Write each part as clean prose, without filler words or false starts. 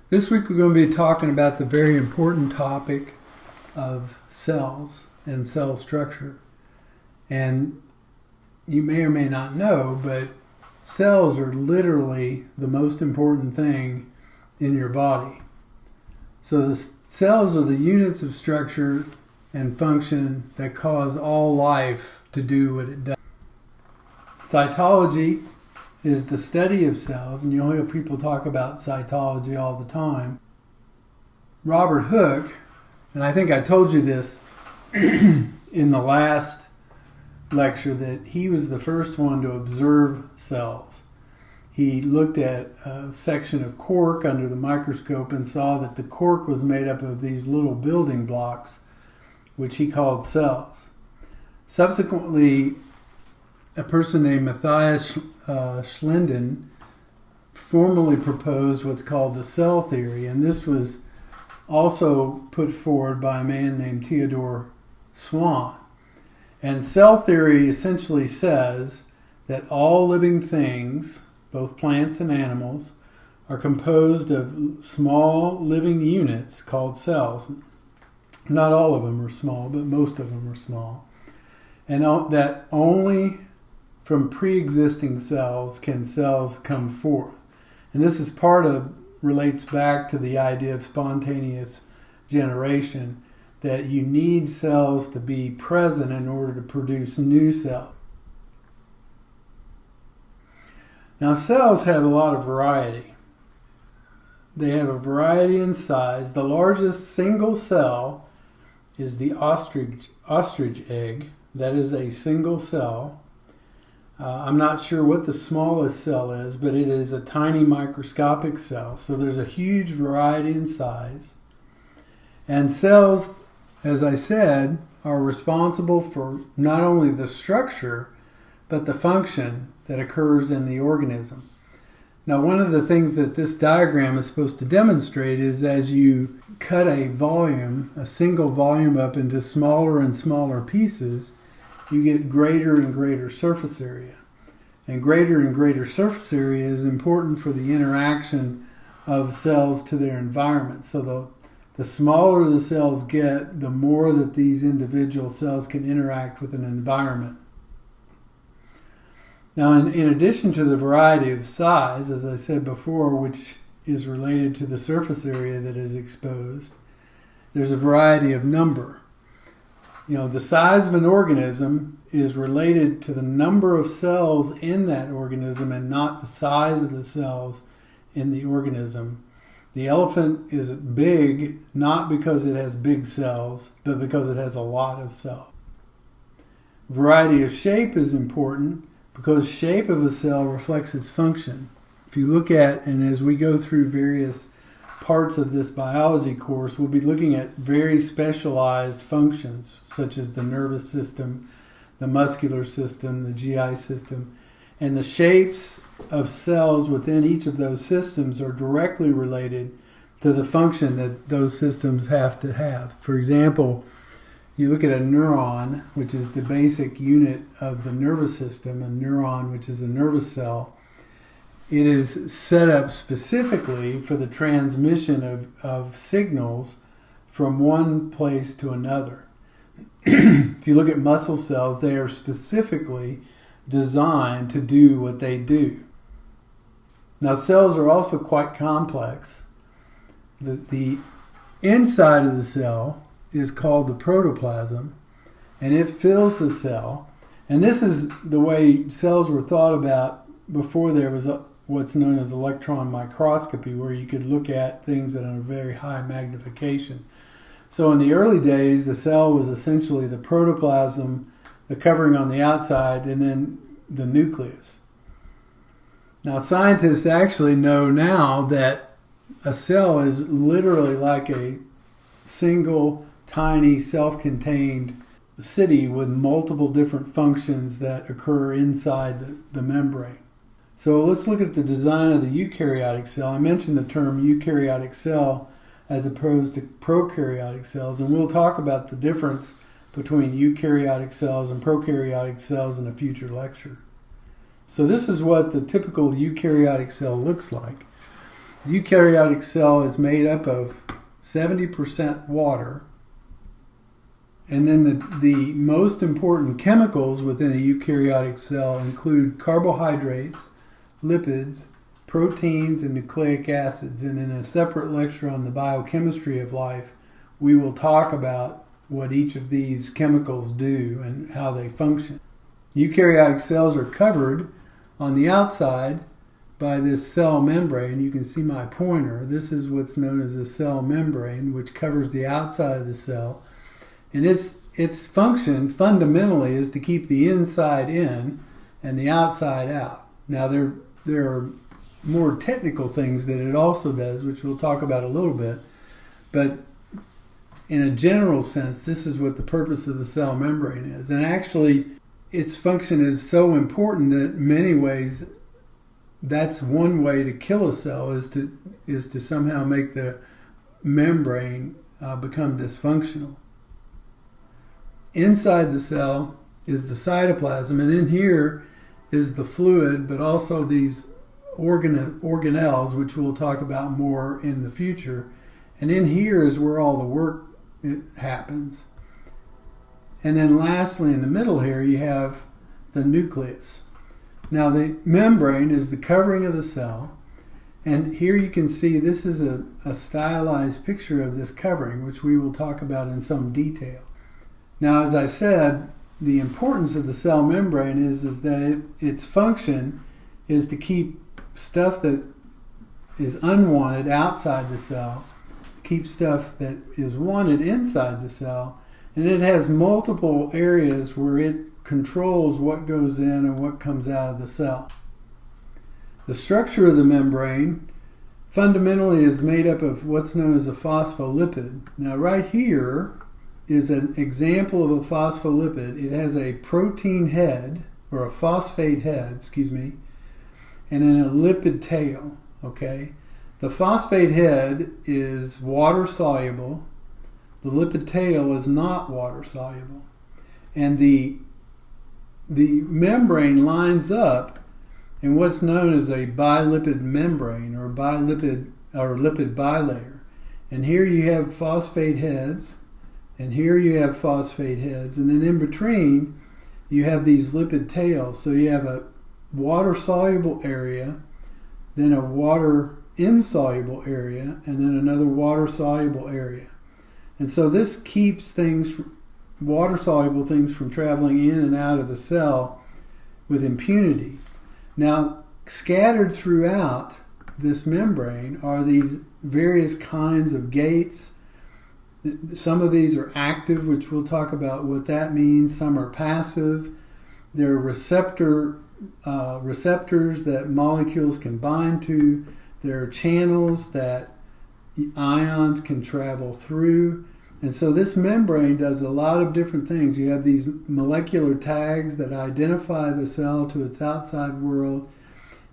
This week we're going to be talking about the very important topic of cells and cell structure. And you may or may not know, but cells are literally the most important thing in your body. So the cells are the units of structure and function that cause all life to do what it does. Cytology is the study of cells, and you'll hear people talk about cytology all the time. Robert Hooke, and I think I told you this in the last lecture, that he was the first one to observe cells. He looked at a section of cork under the microscope and saw that the cork was made up of these little building blocks, which he called cells. Subsequently, a person named Matthias Schlinden formally proposed what's called the cell theory, and this was also put forward by a man named Theodore Swan. And cell theory essentially says that all living things, both plants and animals, are composed of small living units called cells. Not all of them are small, but most of them are small. And that only from pre-existing cells can cells come forth. And this is relates back to the idea of spontaneous generation, that you need cells to be present in order to produce new cells. Now, cells have a lot of variety. They have a variety in size. The largest single cell is the ostrich egg. That is a single cell. I'm not sure what the smallest cell is, but it is a tiny microscopic cell. So there's a huge variety in size. And cells, as I said, are responsible for not only the structure, but the function that occurs in the organism. Now, one of the things that this diagram is supposed to demonstrate is as you cut a single volume up into smaller and smaller pieces, you get greater and greater surface area. And greater surface area is important for the interaction of cells to their environment. So the smaller the cells get, the more that these individual cells can interact with an environment. Now, in addition to the variety of size, as I said before, which is related to the surface area that is exposed, there's a variety of number. The size of an organism is related to the number of cells in that organism and not the size of the cells in the organism. The elephant is big not because it has big cells, but because it has a lot of cells. Variety of shape is important because shape of a cell reflects its function. If you look at, and as we go through various parts of this biology course, we'll be looking at very specialized functions, such as the nervous system, the muscular system, the GI system. And the shapes of cells within each of those systems are directly related to the function that those systems have to have. For example, you look at a neuron, which is the basic unit of the nervous system, a neuron, which is a nervous cell. It is set up specifically for the transmission of signals from one place to another. If you look at muscle cells, they are specifically designed to do what they do. Now, cells are also quite complex. The inside of the cell is called the protoplasm, and it fills the cell. And this is the way cells were thought about before there was what's known as electron microscopy, where you could look at things at a very high magnification. So in the early days, the cell was essentially the protoplasm, the covering on the outside, and then the nucleus. Now, scientists actually know now that a cell is literally like a single, tiny, self-contained city with multiple different functions that occur inside the membrane. So let's look at the design of the eukaryotic cell. I mentioned the term eukaryotic cell as opposed to prokaryotic cells, and we'll talk about the difference between eukaryotic cells and prokaryotic cells in a future lecture. So this is what the typical eukaryotic cell looks like. The eukaryotic cell is made up of 70% water. And then the most important chemicals within a eukaryotic cell include carbohydrates, lipids, proteins, and nucleic acids. And in a separate lecture on the biochemistry of life, we will talk about what each of these chemicals do and how they function. Eukaryotic cells are covered on the outside by this cell membrane. You can see my pointer. This is what's known as the cell membrane, which covers the outside of the cell. And its function fundamentally is to keep the inside in and the outside out. Now there are more technical things that it also does, which we'll talk about a little bit. But in a general sense, this is what the purpose of the cell membrane is. And actually, its function is so important that in many ways, that's one way to kill a cell is to somehow make the membrane become dysfunctional. Inside the cell is the cytoplasm, and in here is the fluid, but also these organelles, which we'll talk about more in the future. And in here is where all the work happens. And then lastly, in the middle here, you have the nucleus. Now, the membrane is the covering of the cell. And here you can see this is a stylized picture of this covering, which we will talk about in some detail. Now, as I said, the importance of the cell membrane is that its function is to keep stuff that is unwanted outside the cell, keep stuff that is wanted inside the cell, and it has multiple areas where it controls what goes in and what comes out of the cell. The structure of the membrane fundamentally is made up of what's known as a phospholipid. Now, right here is an example of a phospholipid. It has a protein head, or a phosphate head, and then a lipid tail, okay? The phosphate head is water soluble. The lipid tail is not water soluble. And the membrane lines up in what's known as a bilipid membrane or lipid bilayer. And here you have phosphate heads, and here you have phosphate heads, and then in between you have these lipid tails. So you have a water soluble area, then a water insoluble area, and then another water soluble area. And so this keeps water soluble things from traveling in and out of the cell with impunity. Now, scattered throughout this membrane are these various kinds of gates. Some of these are active, which we'll talk about what that means. Some are passive. There are receptors that molecules can bind to. There are channels that ions can travel through. And so this membrane does a lot of different things. You have these molecular tags that identify the cell to its outside world.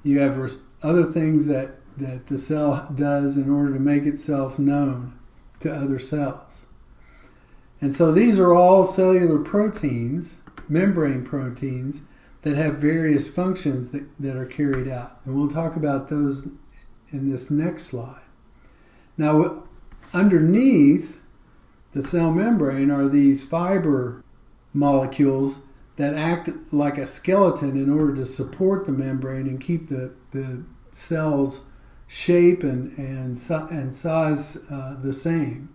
You have other things that the cell does in order to make itself known to other cells. And so these are all cellular proteins, membrane proteins, that have various functions that are carried out. And we'll talk about those in this next slide. Now, underneath the cell membrane are these fiber molecules that act like a skeleton in order to support the membrane and keep the cell's shape and size the same.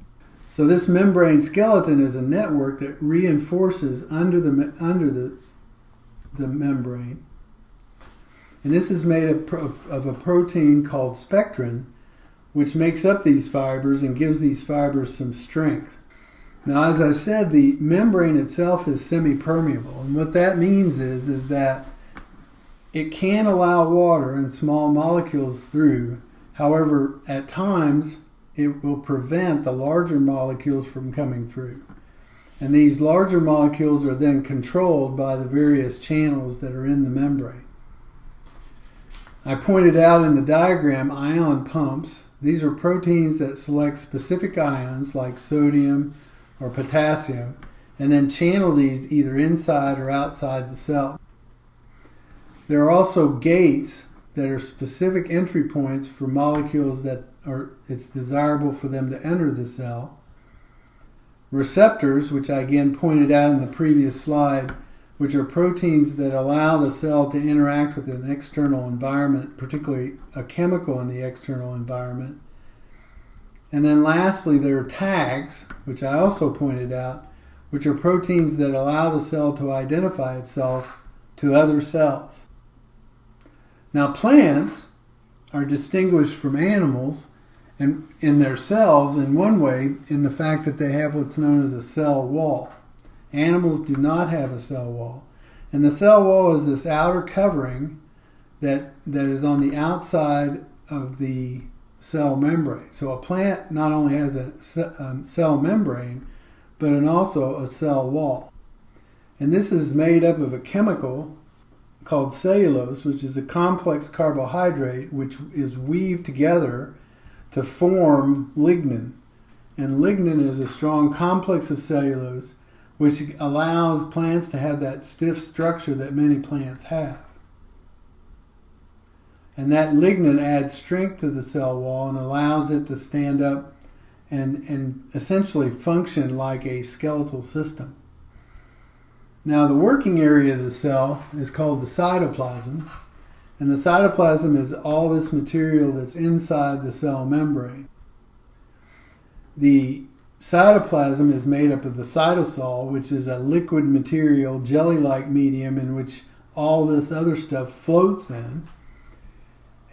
So this membrane skeleton is a network that reinforces under the membrane. And this is made of a protein called spectrin, which makes up these fibers and gives these fibers some strength. Now, as I said, the membrane itself is semi-permeable. And what that means is that it can allow water and small molecules through. However, at times, it will prevent the larger molecules from coming through. And these larger molecules are then controlled by the various channels that are in the membrane. I pointed out in the diagram ion pumps. These are proteins that select specific ions like sodium or potassium and then channel these either inside or outside the cell. There are also gates that are specific entry points for molecules that it's desirable for them to enter the cell. Receptors, which I again pointed out in the previous slide, which are proteins that allow the cell to interact with an external environment, particularly a chemical in the external environment. And then lastly, there are tags, which I also pointed out, which are proteins that allow the cell to identify itself to other cells. Now, plants are distinguished from animals and in their cells in one way in the fact that they have what's known as a cell wall. Animals do not have a cell wall. And the cell wall is this outer covering that is on the outside of the cell membrane. So a plant not only has a cell membrane, but also a cell wall. And this is made up of a chemical called cellulose, which is a complex carbohydrate which is weaved together to form lignin. And lignin is a strong complex of cellulose which allows plants to have that stiff structure that many plants have. And that lignin adds strength to the cell wall and allows it to stand up and essentially function like a skeletal system. Now, the working area of the cell is called the cytoplasm, and the cytoplasm is all this material that's inside the cell membrane. The cytoplasm is made up of the cytosol, which is a liquid material, jelly-like medium in which all this other stuff floats in.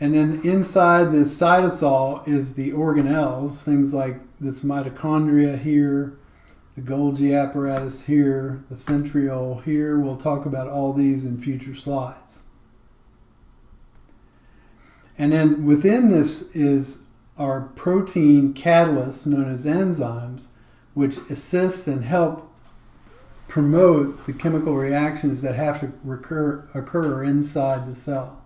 And then inside this cytosol is the organelles, things like this mitochondria here, the Golgi apparatus here, the centriole here. We'll talk about all these in future slides. And then within this is our protein catalysts known as enzymes, which assist and help promote the chemical reactions that have to occur inside the cell.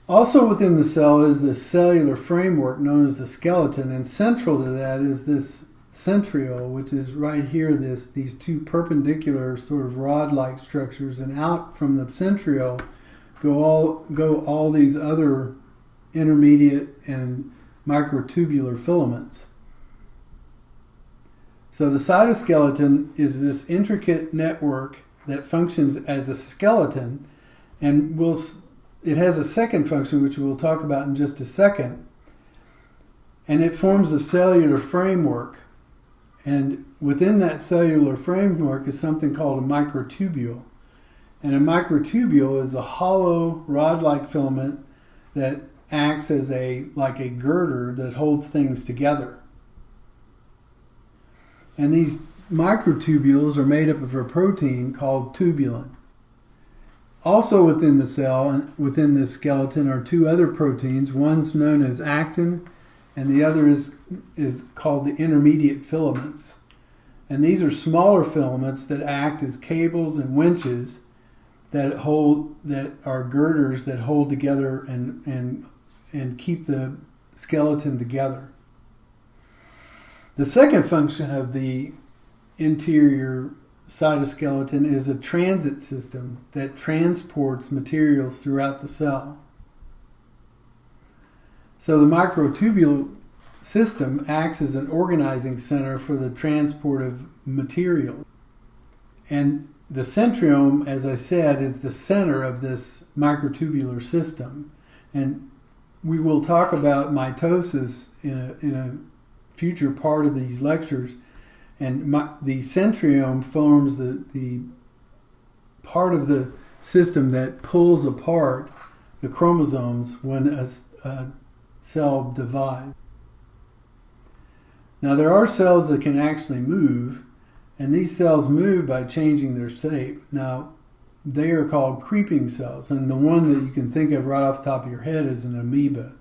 Also within the cell is the cellular framework known as the skeleton, and central to that is this centriole, which is right here, these two perpendicular sort of rod-like structures, and out from the centriole go all these other intermediate and microtubular filaments. So the cytoskeleton is this intricate network that functions as a skeleton, and it has a second function which we'll talk about in just a second, and it forms a cellular framework. And within that cellular framework is something called a microtubule. And a microtubule is a hollow rod-like filament that acts as like a girder that holds things together. And these microtubules are made up of a protein called tubulin. Also within the cell and within the skeleton are two other proteins. One's known as actin, and the other is called the intermediate filaments. And these are smaller filaments that act as cables and winches that are girders that hold together and keep the skeleton together. The second function of the interior cytoskeleton is a transit system that transports materials throughout the cell. So the microtubule system acts as an organizing center for the transport of material. And the centriome, as I said, is the center of this microtubular system. And we will talk about mitosis in a future part of these lectures. And the centriome forms the part of the system that pulls apart the chromosomes when a cell divides. Now there are cells that can actually move, and these cells move by changing their shape. Now they are called creeping cells, and the one that you can think of right off the top of your head is an amoeba.